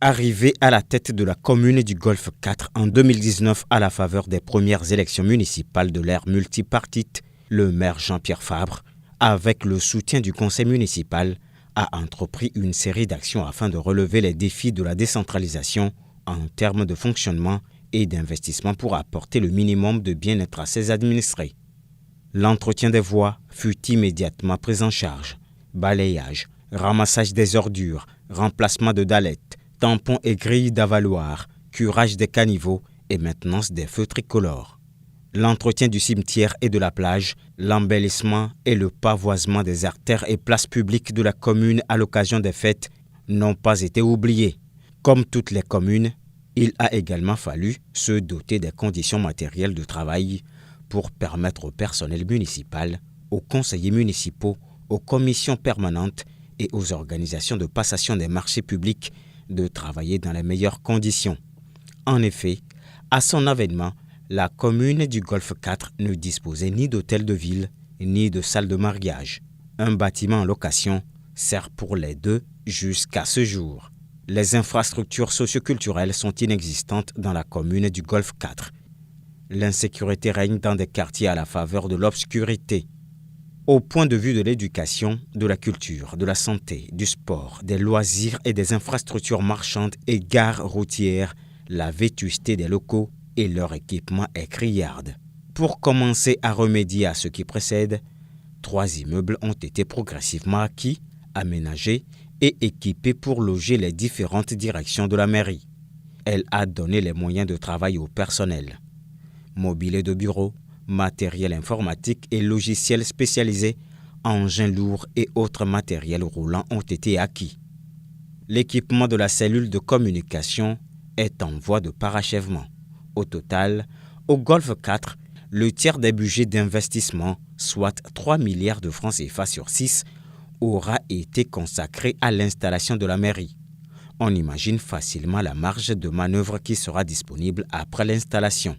Arrivé à la tête de la commune du Golfe 4 en 2019 à la faveur des premières élections municipales de l'ère multipartite, le maire Jean-Pierre Fabre, avec le soutien du conseil municipal, a entrepris une série d'actions afin de relever les défis de la décentralisation en termes de fonctionnement et d'investissement pour apporter le minimum de bien-être à ses administrés. L'entretien des voies fut immédiatement pris en charge. Balayage, ramassage des ordures, remplacement de dallettes, tampons et grilles d'avaloir, curage des caniveaux et maintenance des feux tricolores. L'entretien du cimetière et de la plage, l'embellissement et le pavoisement des artères et places publiques de la commune à l'occasion des fêtes n'ont pas été oubliés. Comme toutes les communes, il a également fallu se doter des conditions matérielles de travail pour permettre au personnel municipal, aux conseillers municipaux, aux commissions permanentes et aux organisations de passation des marchés publics de travailler dans les meilleures conditions. En effet, à son avènement, la commune du Golfe 4 ne disposait ni d'hôtel de ville, ni de salle de mariage. Un bâtiment en location sert pour les deux jusqu'à ce jour. Les infrastructures socioculturelles sont inexistantes dans la commune du Golfe 4. L'insécurité règne dans des quartiers à la faveur de l'obscurité. Au point de vue de l'éducation, de la culture, de la santé, du sport, des loisirs et des infrastructures marchandes et gares routières, la vétusté des locaux et leur équipement est criarde. Pour commencer à remédier à ce qui précède, 3 immeubles ont été progressivement acquis, aménagés et équipés pour loger les différentes directions de la mairie. Elle a donné les moyens de travail au personnel. Mobilier de bureau, matériel informatique et logiciels spécialisés, engins lourds et autres matériels roulants ont été acquis. L'équipement de la cellule de communication est en voie de parachèvement. Au total, au Golfe 4, le tiers des budgets d'investissement, soit 3 milliards de francs CFA sur 6, aura été consacré à l'installation de la mairie. On imagine facilement la marge de manœuvre qui sera disponible après l'installation.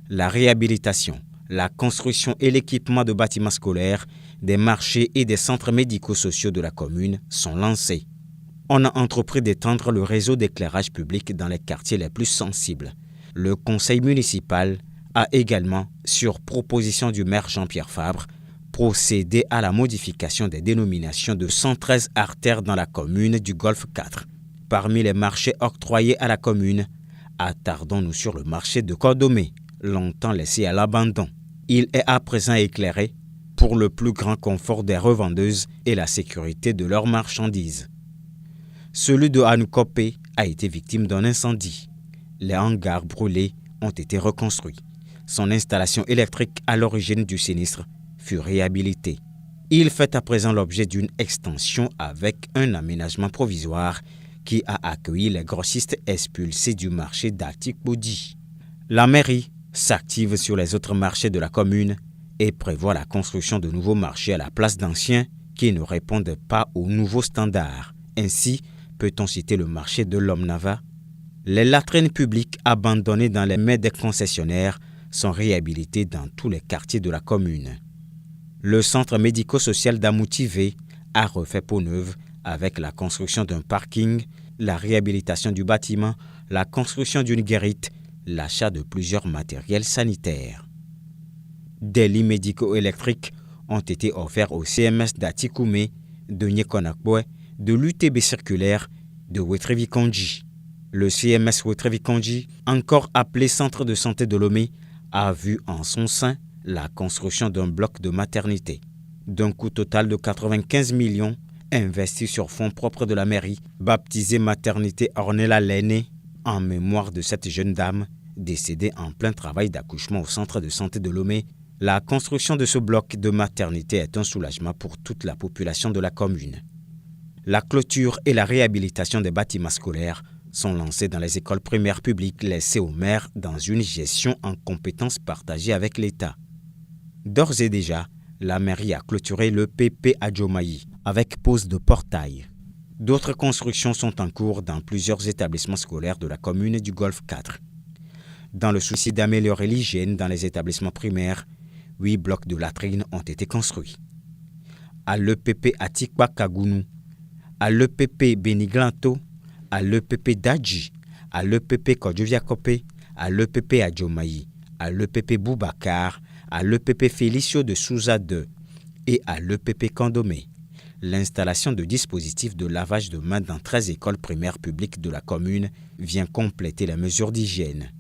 La réhabilitation, la construction et l'équipement de bâtiments scolaires, des marchés et des centres médico-sociaux de la commune sont lancés. On a entrepris d'étendre le réseau d'éclairage public dans les quartiers les plus sensibles. Le conseil municipal a également, sur proposition du maire Jean-Pierre Fabre, procédé à la modification des dénominations de 113 artères dans la commune du Golfe 4. Parmi les marchés octroyés à la commune, attardons-nous sur le marché de Cordemais, longtemps laissé à l'abandon. Il est à présent éclairé pour le plus grand confort des revendeuses et la sécurité de leurs marchandises. Celui de Anoukopé a été victime d'un incendie. Les hangars brûlés ont été reconstruits. Son installation électrique à l'origine du sinistre fut réhabilitée. Il fait à présent l'objet d'une extension avec un aménagement provisoire qui a accueilli les grossistes expulsés du marché d'Atik-Bodi. La mairie s'active sur les autres marchés de la commune et prévoit la construction de nouveaux marchés à la place d'anciens qui ne répondent pas aux nouveaux standards. Ainsi, peut-on citer le marché de l'Omnava. Les latrines publiques abandonnées dans les mains des concessionnaires sont réhabilitées dans tous les quartiers de la commune. Le centre médico-social d'Amouti-V a refait peau neuve avec la construction d'un parking, la réhabilitation du bâtiment, la construction d'une guérite, l'achat de plusieurs matériels sanitaires. Des lits médico-électriques ont été offerts au CMS d'Atikoumé, de Nyekonakboué, de l'UTB circulaire, de Wetrevikonji. Le CMS Wetrevikonji, encore appelé Centre de santé de Lomé, a vu en son sein la construction d'un bloc de maternité. D'un coût total de 95 millions, investi sur fonds propres de la mairie, baptisé Maternité Ornella Lenné, en mémoire de cette jeune dame, décédée en plein travail d'accouchement au centre de santé de Lomé. La construction de ce bloc de maternité est un soulagement pour toute la population de la commune. La clôture et la réhabilitation des bâtiments scolaires sont lancés dans les écoles primaires publiques laissées aux maires dans une gestion en compétences partagées avec l'État. D'ores et déjà, la mairie a clôturé le PP Adjomaï avec pose de portail. D'autres constructions sont en cours dans plusieurs établissements scolaires de la commune du Golfe 4. Dans le souci d'améliorer l'hygiène dans les établissements primaires, 8 blocs de latrines ont été construits. À l'EPP Atikwa Kagounou, à l'EPP Beniglanto, à l'EPP Dadji, à l'EPP Kodjoviakopé, à l'EPP Adjomaï, à l'EPP Boubacar, à l'EPP Félicio de Souza 2 et à l'EPP Condomé. L'installation de dispositifs de lavage de mains dans 13 écoles primaires publiques de la commune vient compléter les mesures d'hygiène.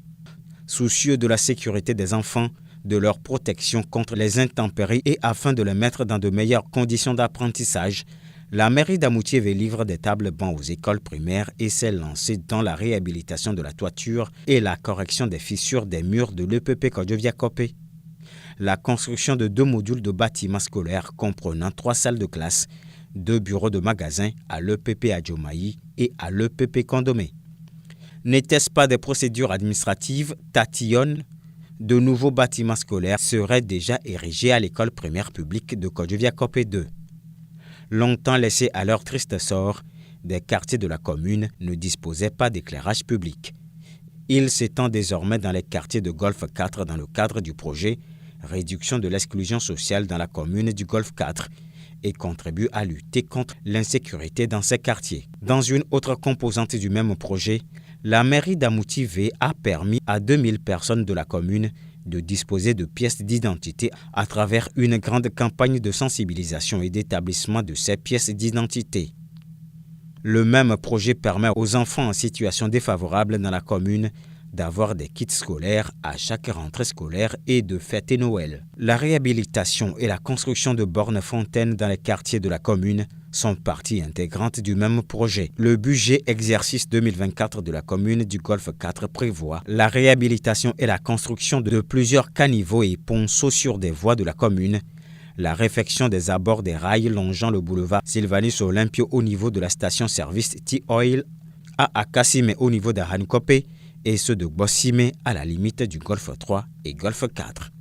Soucieux de la sécurité des enfants, de leur protection contre les intempéries et afin de les mettre dans de meilleures conditions d'apprentissage, la mairie d'Amoutiévé livre des tables bancs aux écoles primaires et s'est lancée dans la réhabilitation de la toiture et la correction des fissures des murs de l'EPP Kodjoviakopé. La construction de 2 modules de bâtiments scolaires comprenant 3 salles de classe, 2 bureaux de magasins à l'EPP Adjomaï et à l'EPP Condomé. N'était-ce pas des procédures administratives tatillonnes? De nouveaux bâtiments scolaires seraient déjà érigés à l'école primaire publique de Kodjoviakopé 2. Longtemps laissés à leur triste sort, des quartiers de la commune ne disposaient pas d'éclairage public. Il s'étend désormais dans les quartiers de Golfe 4 dans le cadre du projet Réduction de l'exclusion sociale dans la commune du Golfe 4 et contribue à lutter contre l'insécurité dans ces quartiers. Dans une autre composante du même projet, la mairie d'Amoutiévé a permis à 2000 personnes de la commune de disposer de pièces d'identité à travers une grande campagne de sensibilisation et d'établissement de ces pièces d'identité. Le même projet permet aux enfants en situation défavorable dans la commune d'avoir des kits scolaires à chaque rentrée scolaire et de fêter Noël. La réhabilitation et la construction de bornes-fontaines dans les quartiers de la commune sont partie intégrante du même projet. Le budget exercice 2024 de la commune du Golfe 4 prévoit la réhabilitation et la construction de plusieurs caniveaux et ponceaux sur des voies de la commune, la réfection des abords des rails longeant le boulevard Sylvanus Olympio au niveau de la station-service T-Oil à Akassime au niveau d'Ahankopé et ceux de Bossime à la limite du Golfe 3 et Golfe 4.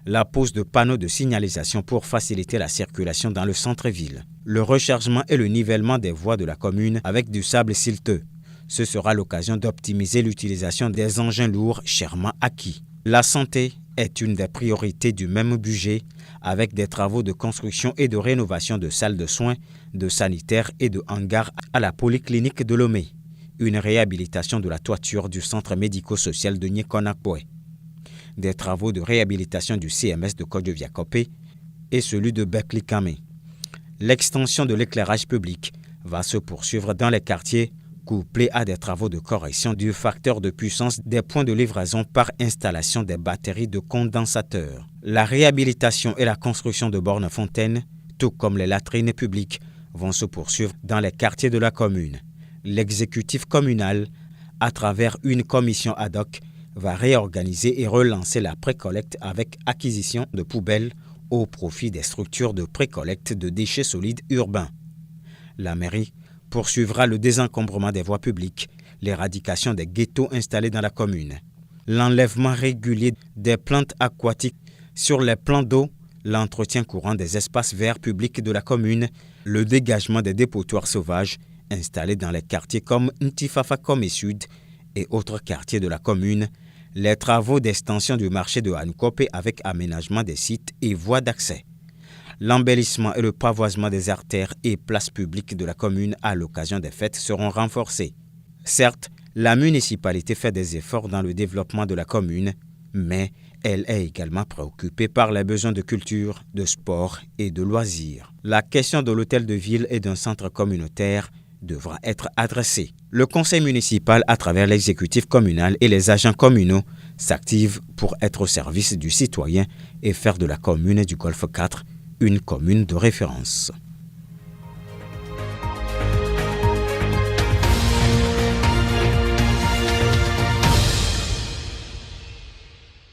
La pose de panneaux de signalisation pour faciliter la circulation dans le centre-ville. Le rechargement et le nivellement des voies de la commune avec du sable silteux. Ce sera l'occasion d'optimiser l'utilisation des engins lourds chèrement acquis. La santé est une des priorités du même budget avec des travaux de construction et de rénovation de salles de soins, de sanitaires et de hangars à la polyclinique de Lomé. Une réhabilitation de la toiture du centre médico-social de Nyekonakpoé. Des travaux de réhabilitation du CMS de Kodjoviakopé et celui de Beklikame. L'extension de l'éclairage public va se poursuivre dans les quartiers, couplée à des travaux de correction du facteur de puissance des points de livraison par installation des batteries de condensateurs. La réhabilitation et la construction de bornes-fontaines, tout comme les latrines publiques, vont se poursuivre dans les quartiers de la commune. L'exécutif communal, à travers une commission ad hoc, va réorganiser et relancer la précollecte avec acquisition de poubelles au profit des structures de précollecte de déchets solides urbains. La mairie poursuivra le désencombrement des voies publiques, l'éradication des ghettos installés dans la commune, l'enlèvement régulier des plantes aquatiques sur les plans d'eau, l'entretien courant des espaces verts publics de la commune, le dégagement des dépotoirs sauvages installés dans les quartiers comme Ntifafakome Sud et autres quartiers de la commune, les travaux d'extension du marché de Hankopé avec aménagement des sites et voies d'accès, l'embellissement et le pavoisement des artères et places publiques de la commune à l'occasion des fêtes seront renforcés. Certes, la municipalité fait des efforts dans le développement de la commune, mais elle est également préoccupée par les besoins de culture, de sport et de loisirs. La question de l'hôtel de ville et d'un centre communautaire devra être adressée. Le conseil municipal, à travers l'exécutif communal et les agents communaux, s'active pour être au service du citoyen et faire de la commune du Golfe 4 une commune de référence.